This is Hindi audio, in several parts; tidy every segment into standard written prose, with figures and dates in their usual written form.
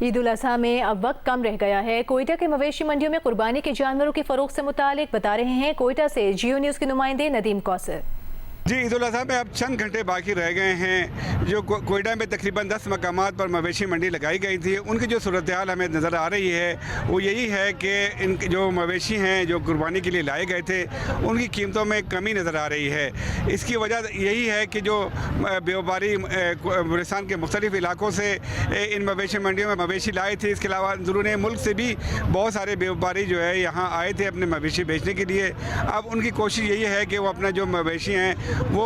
ईद उल अज़हा में अब वक्त कम रह गया है। कोयटा के मवेशी मंडियों में कुर्बानी के जानवरों की फरोख्त से मुतालिक बता रहे हैं कोयटा से जियो न्यूज़ के नुमाइंदे नदीम कौसर। जी, ईद उल अज़हा में अब चंद घंटे बाकी रह गए हैं। जो कोयटा में तकरीबन 10 मकामात पर मवेशी मंडी लगाई गई थी, उनकी जो सूरत हाल हमें नज़र आ रही है वो यही है कि इन जो मवेशी हैं जो कुर्बानी के लिए लाए गए थे उनकी कीमतों में कमी नज़र आ रही है। इसकी वजह यही है कि जो व्यापारी बलूचिस्तान के मुख्तलिफ इलाकों से इन मवेशी मंडियों में मवेशी लाए थे। इसके अलावा अंदरूनी मुल्क से भी बहुत सारे व्यापारी जो है यहाँ आए थे अपने मवेशी बेचने के लिए। अब उनकी कोशिश यही है कि वो अपना जो मवेशी हैं वो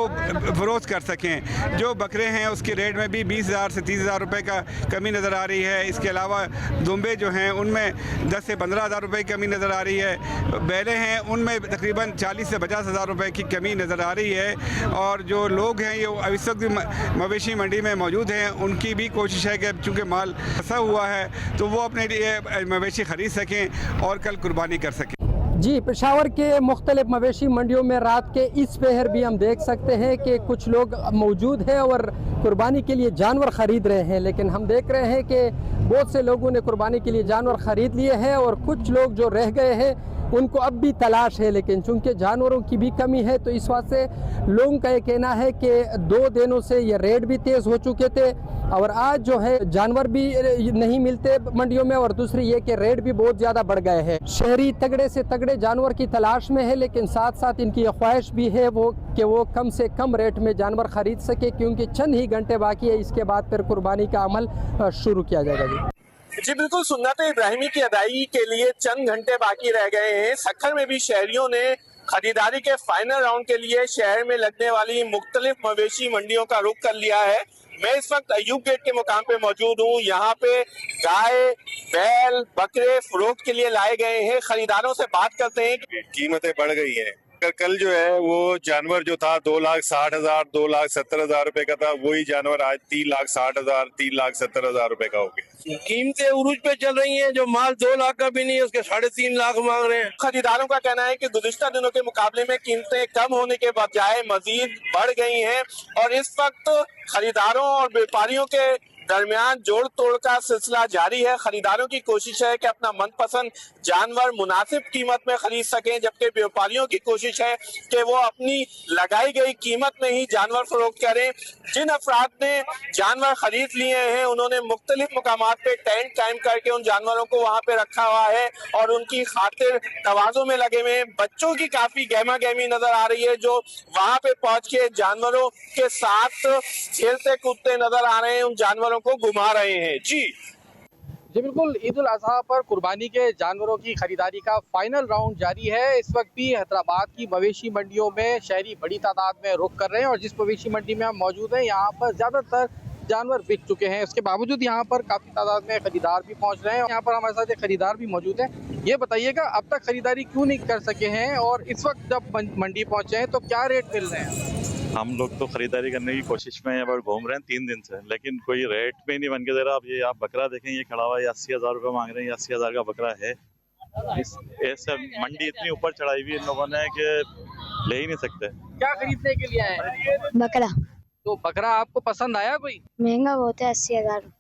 फरोख्त कर सकें। जो बकरे हैं उसके रेट में भी 20,000 से 30,000 रुपये का कमी नज़र आ रही है। इसके अलावा दुम्बे जो हैं उनमें 10 से 15,000 रुपये की कमी नज़र आ रही है। बैलें हैं उनमें तकरीबन 40 से 50,000 रुपये की कमी नज़र आ रही है। और जो लोग हैं ये इस वक्त मवेशी मंडी में मौजूद हैं, उनकी भी कोशिश है कि चूँकि माल फंसा हुआ है तो वो अपने लिए मवेशी ख़रीद सकें और कल कुर्बानी कर सकें। जी, पेशावर के मुख्तलिफ मवेशी मंडियों में रात के इस पहर भी हम देख सकते हैं कि कुछ लोग मौजूद हैं और कुर्बानी के लिए जानवर ख़रीद रहे हैं। लेकिन हम देख रहे हैं कि बहुत से लोगों ने कुर्बानी के लिए जानवर ख़रीद लिए हैं और कुछ लोग जो रह गए हैं उनको अब भी तलाश है। लेकिन चूंकि जानवरों की भी कमी है तो इस वास्ते लोगों का ये कहना है कि 2 दिनों से ये रेट भी तेज़ हो चुके थे और आज जो है जानवर भी नहीं मिलते मंडियों में, और दूसरी ये कि रेट भी बहुत ज़्यादा बढ़ गए हैं। शहरी तगड़े से तगड़े जानवर की तलाश में है, लेकिन साथ साथ इनकी ख्वाहिश भी है कि वो कम से कम रेट में जानवर ख़रीद सके, क्योंकि चंद ही घंटे बाकी है। इसके बाद फिर कुर्बानी का अमल शुरू किया जाएगा। जी बिल्कुल, सुन्नत इब्राहिमी की अदायगी के लिए चंद घंटे बाकी रह गए हैं। सक्खर में भी शहरियों ने खरीदारी के फाइनल राउंड के लिए शहर में लगने वाली मुख्तलिफ मवेशी मंडियों का रुख कर लिया है। मैं इस वक्त अयूब गेट के मुकाम पे मौजूद हूँ। यहाँ पे गाय, बैल, बकरे फरोख्त के लिए लाए गए हैं। खरीदारों से बात करते हैं। कीमतें बढ़ गई हैं। कल जो है वो जानवर जो था 2,60,000 2,70,000 रुपए का था, वही जानवर आज 3,60,000 3,70,000 रुपए का हो गया। कीमतें उरूज पे चल रही हैं। जो माल 2 लाख का भी नहीं है उसके 3.5 लाख मांग रहे हैं। खरीदारों का कहना है कि गुज़िश्ता दिनों के मुकाबले में कीमतें कम होने के बजाय मजीद बढ़ गई हैं और इस वक्त खरीदारों और व्यापारियों के दरमियान जोड़ तोड़ का सिलसिला जारी है। खरीदारों की कोशिश है कि अपना मनपसंद जानवर मुनासिब कीमत में खरीद सकें, जबकि व्यापारियों की कोशिश है कि वो अपनी लगाई गई कीमत में ही जानवर फरोख्त करें। जिन अफराद ने जानवर खरीद लिए हैं उन्होंने मुख्तलिफ मुकामात पे टेंट कायम करके उन जानवरों को वहाँ पे रखा हुआ है और उनकी खातिर तवाज़ो में लगे हुए हैं। बच्चों की काफी गहमा गहमी नजर आ रही है जो वहाँ पे पहुंच के जानवरों के साथ खेलते कूदते नजर आ रहे हैं, उन जानवरों को घुमा रहे हैं। जी बिल्कुल, ईद उल अज़हा पर कुर्बानी के जानवरों की खरीदारी का फाइनल राउंड जारी है। इस वक्त भी हैदराबाद की मवेशी मंडियों में शहरी बड़ी तादाद में रुख कर रहे हैं और जिस मवेशी मंडी में हम मौजूद हैं यहाँ पर ज़्यादातर जानवर बिक चुके हैं। उसके बावजूद यहाँ पर काफ़ी तादाद में खरीदार भी पहुँच रहे हैं। यहाँ पर हमारे साथ एक खरीदार भी मौजूद हैं। ये बताइएगा, अब तक खरीदारी क्यों नहीं कर सके हैं और इस वक्त जब मंडी पहुँचे हैं तो क्या रेट मिल रहे हैं? हम लोग तो खरीदारी करने की कोशिश में यहाँ पर घूम रहे हैं 3 दिन से, लेकिन कोई रेट भी नहीं बन के दे रहा। अब ये आप बकरा देखें, ये खड़ा हुआ है, 80,000 रुपये मांग रहे हैं। 80,000 का बकरा है। ऐसे मंडी इतनी ऊपर चढ़ाई हुई इन लोगों ने कि ले ही नहीं सकते। क्या खरीदने के लिए आए? बकरा। तो बकरा आपको पसंद आया? कोई महंगा बहुत है, 80,000।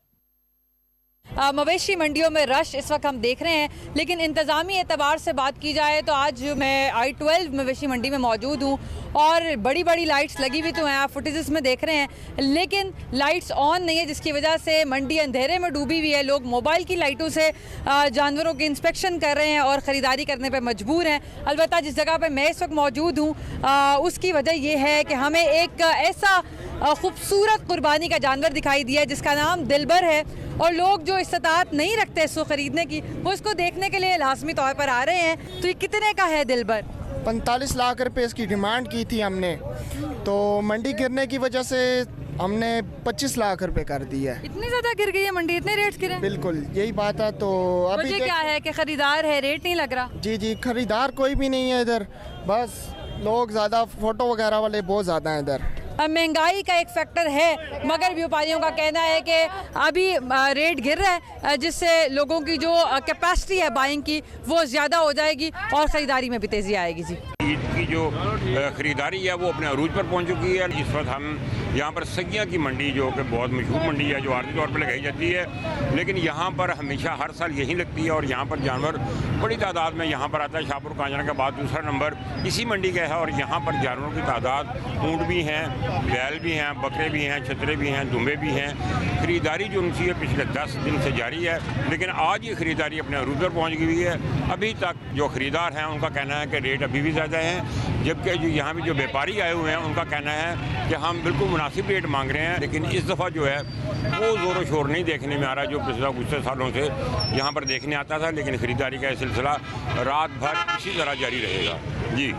मवेशी मंडियों में रश इस वक्त हम देख रहे हैं, लेकिन इंतज़ामी एतबार से बात की जाए तो आज मैं I-12 मवेशी मंडी में मौजूद हूँ और बड़ी बड़ी लाइट्स लगी हुई तो हैं, आप फुटेजेस में देख रहे हैं, लेकिन लाइट्स ऑन नहीं है, जिसकी वजह से मंडी अंधेरे में डूबी हुई है। लोग मोबाइल की लाइटों से जानवरों की इंस्पेक्शन कर रहे हैं और ख़रीदारी करने पर मजबूर हैं। अलबत्ता जिस जगह पर मैं इस वक्त मौजूद हूँ उसकी वजह यह है कि हमें एक ऐसा खूबसूरत कुर्बानी का जानवर दिखाई दिया जिसका नाम दिलबर है और लोग जो इस्तात नहीं रखते इसको ख़रीदने की वो इसको देखने के लिए लाजमी तौर पर आ रहे हैं। तो ये कितने का है दिलबर? 45 लाख रुपए इसकी डिमांड की थी हमने, तो मंडी गिरने की वजह से हमने 25 लाख रुपए कर दिया है। इतनी ज़्यादा गिर गई है मंडी, इतने रेट्स गिरे? बिल्कुल यही बात है। तो अभी क्या है कि ख़रीदार है, रेट नहीं लग रहा? जी, खरीदार कोई भी नहीं है इधर, बस लोग ज़्यादा फ़ोटो वगैरह वाले बहुत ज़्यादा हैं इधर। महंगाई का एक फैक्टर है, मगर व्यापारियों का कहना है कि अभी रेट गिर रहा है जिससे लोगों की जो कैपेसिटी है बाइंग की वो ज़्यादा हो जाएगी और ख़रीदारी में भी तेज़ी आएगी। जी, ईद की जो खरीदारी है वो अपने अरूज पर पहुंच चुकी है। इस वक्त हम यहाँ पर सगिया की मंडी जो कि बहुत मशहूर मंडी है, जो आर्थिक तौर पर लगाई जाती है, लेकिन यहाँ पर हमेशा हर साल यही लगती है और यहाँ पर जानवर बड़ी तादाद में यहाँ पर आता है। शाहपुर कांजरा के बाद दूसरा नंबर इसी मंडी का है और यहाँ पर जानवरों की तादाद, ऊँट भी हैं, बैल भी हैं, बकरे भी हैं, छतरे भी हैं, दुम्बे भी हैं। ख़रीदारी जो उनकी है पिछले 10 दिन से जारी है, लेकिन आज ये ख़रीदारी अपने अरूज पर पहुँच गई है। अभी तक जो ख़रीदार हैं उनका कहना है कि रेट अभी भी ज़्यादा हैं, जबकि जो यहाँ भी जो व्यापारी आए हुए हैं उनका कहना है कि हम बिल्कुल मुनासिब रेट मांग रहे हैं। लेकिन इस दफ़ा जो है वो ज़ोर शोर नहीं देखने में आ रहा जो पिछले कुछ सालों से यहाँ पर देखने आता था। लेकिन ख़रीदारी का सिलसिला रात भर इसी तरह जारी रहेगा। जी,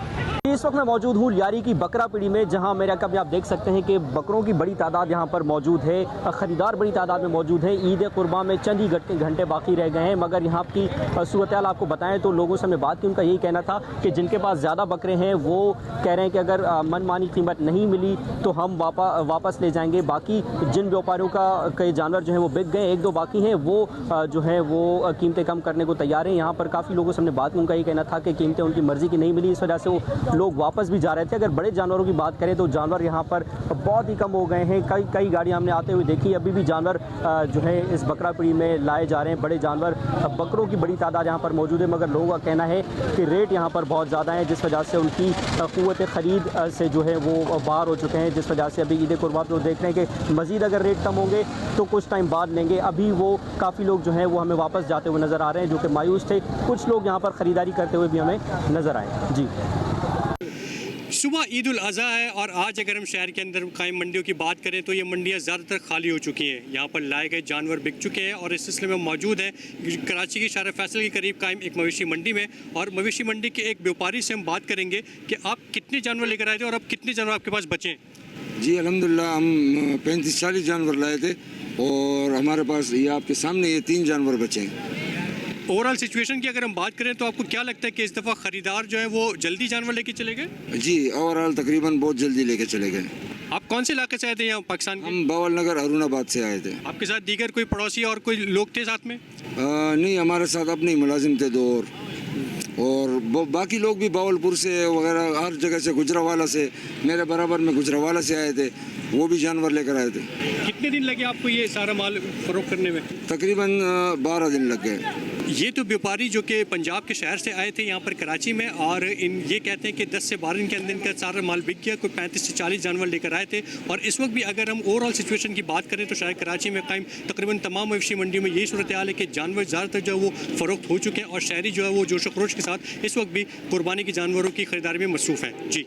इस वक्त मैं मौजूद हूँ लियारी की बकरा पीढ़ी में, जहाँ मेरे कभी आप देख सकते हैं कि बकरों की बड़ी तादाद यहाँ पर मौजूद है, ख़रीदार बड़ी तादाद में मौजूद है। ईद कुर्बा में चंद ही घंटे बाकी रह गए हैं, मगर यहाँ की सूरत हाल आपको बताएं तो लोगों से हमने बात की, उनका यही कहना था कि जिनके पास ज़्यादा बकरे हैं वो कह रहे हैं कि अगर मनमानी कीमत नहीं मिली तो हम वापस ले जाएंगे। बाकी जिन व्यापारियों का कई जानवर जो हैं वो बिक गए, 1-2 बाकी हैं, वो जो है वो कीमतें कम करने को तैयार हैं। यहाँ पर काफ़ी लोगों से हमने बात की, उनका यही कहना था कि कीमतें उनकी मर्ज़ी की नहीं मिली, इस वजह से वो लोग वापस भी जा रहे थे। अगर बड़े जानवरों की बात करें तो जानवर यहाँ पर बहुत ही कम हो गए हैं। कई गाड़ियाँ हमने आते हुए देखी, अभी भी जानवर जो है इस बकरा पीढ़ी में लाए जा रहे हैं। बड़े जानवर, बकरों की बड़ी तादाद यहाँ पर मौजूद है, मगर लोगों का कहना है कि रेट यहाँ पर बहुत ज़्यादा है, जिस वजह से उनकी क़ुव्वत ख़रीद से जो है वो बाहर हो चुके हैं, जिस वजह से अभी ईद कुर्बान पर देख रहे हैं कि मज़ीद अगर रेट कम होंगे तो कुछ टाइम बाद लेंगे। अभी वो काफ़ी लोग जो हैं वो हमें वापस जाते हुए नज़र आ रहे हैं, जो कि मायूस थे। कुछ लोग यहाँ पर ख़रीदारी करते हुए भी हमें नज़र आए। जी, सुबह ईद उल अज़हा है और आज अगर हम शहर के अंदर कायम मंडियों की बात करें तो ये मंडियाँ ज़्यादातर खाली हो चुकी हैं। यहाँ पर लाए गए जानवर बिक चुके हैं और इस सिलसिले में मौजूद हैं कराची की शारा फैसल के करीब कायम एक मवेशी मंडी में। और मवेशी मंडी के एक व्यापारी से हम बात करेंगे कि आप कितने जानवर लेकर आए थे और अब कितने जानवर आपके पास बचे हैं? जी अल्हम्दुलिल्लाह, हम 35-40 जानवर लाए थे और हमारे पास ये आपके सामने ये 3 जानवर बचे हैं। ओवरऑल सिचुएशन की अगर हम बात करें तो आपको क्या लगता है कि इस दफ़ा ख़रीदार जो है वो जल्दी जानवर लेके चले गए? जी, ओवरऑल तकरीबन बहुत जल्दी लेके चले गए। आप कौन से इलाके से आए थे यहाँ पाकिस्तान के? हम बावल नगर अरुणाबाद से आए थे। आपके साथ दीगर कोई पड़ोसी और कोई लोग थे साथ में? नहीं, हमारे साथ अपने ही मुलाजिम थे 2 और बाकी लोग भी बावलपुर से वगैरह हर जगह से, गुजरावाला से, मेरे बराबर में गुजरावाला से आए थे, वो भी जानवर लेकर आए थे। कितने दिन लगे आपको ये सारा माल फरोख्त करने में? तकरीबन 12 दिन लग गए। ये तो व्यापारी जो कि पंजाब के शहर से आए थे यहाँ पर कराची में, और ये कहते हैं कि 10 से 12 दिन के अंदर इनका सारा माल बिक गया। कोई 35 से 40 जानवर लेकर आए थे। और इस वक्त भी अगर हम ओवरऑल सिचुएशन की बात करें तो शायद कराची में कायम तकरीबन तमाम मवेशी मंडियों में यही सूरत हाल है कि जानवर ज़्यादातर जो है वो फ़रोख्त हो चुके हैं और शहरी जो है वो जोश खरोश के साथ इस वक्त भी कुर्बानी के जानवरों की ख़रीदारी में मसरूफ़ हैं। जी।